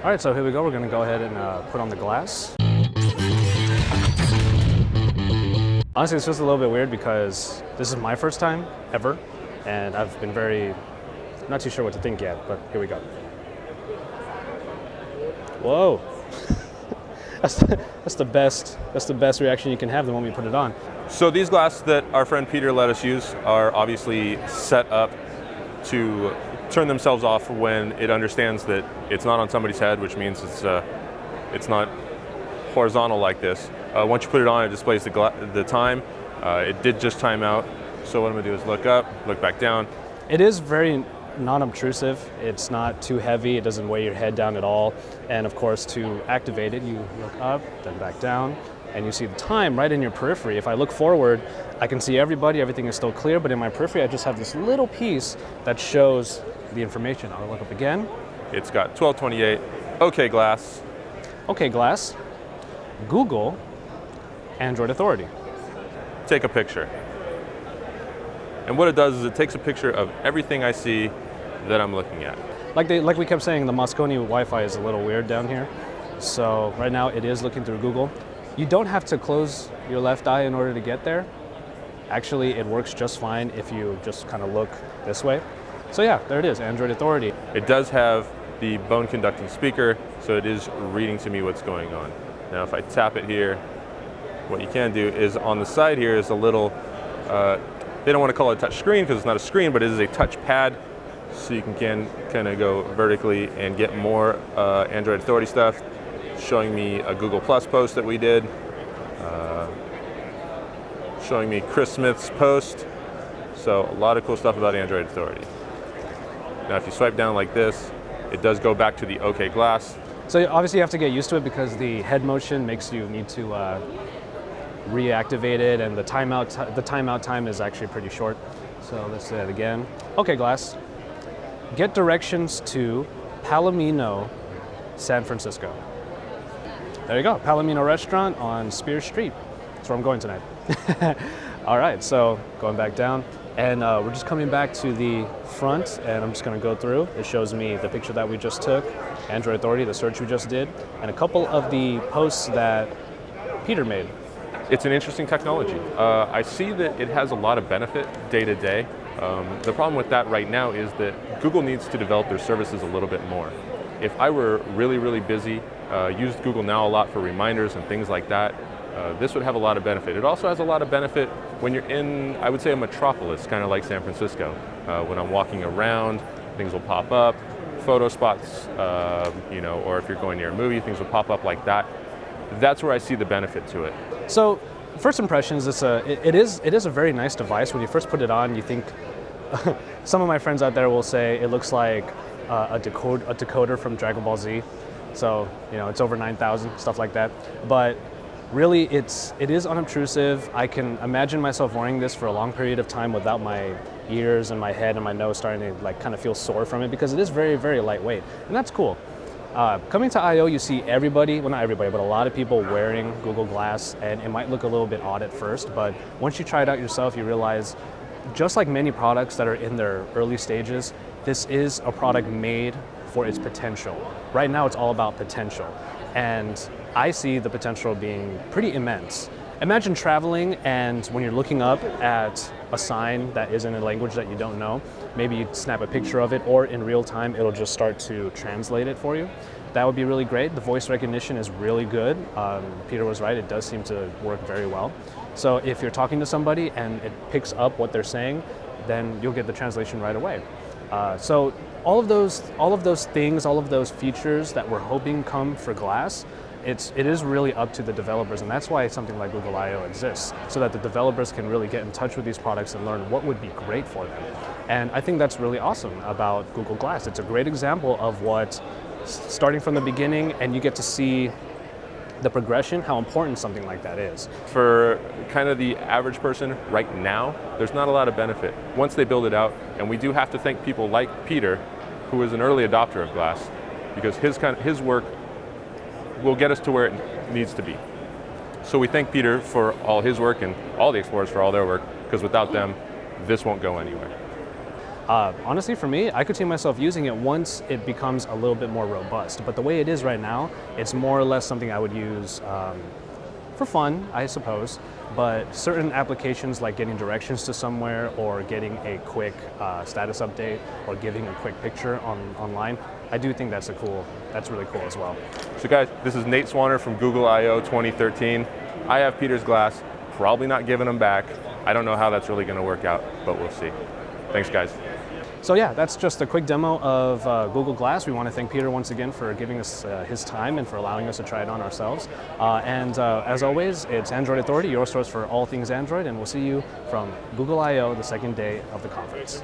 All right, so here we go. We're going to go ahead and put on the glass. Honestly, it's just a little bit weird because this is my first time ever, and I've been not too sure what to think yet, but here we go. Whoa. That's the best reaction you can have the moment you put it on. So these glasses that our friend Peter let us use are obviously set up to turn themselves off when it understands that it's not on somebody's head, which means it's not horizontal like this. Once you put it on, it displays the time. It did just time out. So what I'm gonna do is look up, look back down. It is very non-obtrusive. It's not too heavy. It doesn't weigh your head down at all. And of course, to activate it, you look up, then back down, and you see the time right in your periphery. If I look forward, I can see everybody, everything is still clear, but in my periphery, I just have this little piece that shows the information. I'll look up again. It's got 1228, OK glass. OK glass, Google, Android Authority. Take a picture. And what it does is it takes a picture of everything I see that I'm looking at. Like we kept saying, the Moscone Wi-Fi is a little weird down here. So right now it is looking through Google. You don't have to close your left eye in order to get there. Actually, it works just fine if you just kind of look this way. So yeah, there it is, Android Authority. It does have the bone conducting speaker, so it is reading to me what's going on. Now if I tap it here, what you can do is on the side here is a little, they don't want to call it a touch screen because it's not a screen, but it is a touch pad. So you can kind of go vertically and get more Android Authority stuff, showing me a Google Plus post that we did, showing me Chris Smith's post. So a lot of cool stuff about Android Authority. Now if you swipe down like this, it does go back to the OK glass. So obviously you have to get used to it because the head motion makes you need to reactivate it, and the timeout time is actually pretty short. So let's do that again. OK glass. Get directions to Palomino, San Francisco. There you go, Palomino restaurant on Spear Street. That's where I'm going tonight. All right, so going back down, and we're just coming back to the front, and I'm just gonna go through. It shows me the picture that we just took, Android Authority, the search we just did, and a couple of the posts that Peter made. It's an interesting technology. I see that it has a lot of benefit day to day. The problem with that right now is that Google needs to develop their services a little bit more. If I were really, really busy, used Google Now a lot for reminders and things like that, this would have a lot of benefit. It also has a lot of benefit when you're in, I would say, a metropolis, kind of like San Francisco. When I'm walking around, things will pop up, photo spots, or if you're going near a movie, things will pop up like that. That's where I see the benefit to it. So, first impressions, it is a very nice device. When you first put it on, you think, some of my friends out there will say it looks like a decoder from Dragon Ball Z. So, it's over 9,000, stuff like that. But really, it is unobtrusive. I can imagine myself wearing this for a long period of time without my ears and my head and my nose starting to kind of feel sore from it, because it is very, very lightweight, and that's cool. Coming to I/O, you see everybody, well not everybody, but a lot of people wearing Google Glass, and it might look a little bit odd at first, but once you try it out yourself, you realize, just like many products that are in their early stages, this is a product made for its potential. Right now, it's all about potential, and I see the potential being pretty immense. Imagine traveling, and when you're looking up at a sign that is in a language that you don't know, maybe you snap a picture of it, or in real time, it'll just start to translate it for you. That would be really great. The voice recognition is really good. Peter was right, it does seem to work very well. So if you're talking to somebody and it picks up what they're saying, then you'll get the translation right away. So all of those things, all of those features that we're hoping come for Glass, it is really up to the developers, and that's why something like Google I/O exists, so that the developers can really get in touch with these products and learn what would be great for them. And I think that's really awesome about Google Glass. It's a great example of what, starting from the beginning, and you get to see the progression, how important something like that is. For kind of the average person right now, there's not a lot of benefit. Once they build it out, and we do have to thank people like Peter, who is an early adopter of Glass, because his work will get us to where it needs to be. So we thank Peter for all his work and all the explorers for all their work, because without them, this won't go anywhere. Honestly, for me, I could see myself using it once it becomes a little bit more robust. But the way it is right now, it's more or less something I would use for fun, I suppose. But certain applications like getting directions to somewhere or getting a quick status update or giving a quick picture online, I do think that's really cool as well. So guys, this is Nate Swanner from Google I/O 2013. I have Peter's glass, probably not giving them back. I don't know how that's really going to work out, but we'll see. Thanks, guys. So yeah, that's just a quick demo of Google Glass. We want to thank Peter once again for giving us his time and for allowing us to try it on ourselves. As always, it's Android Authority, your source for all things Android, and we'll see you from Google I/O the second day of the conference.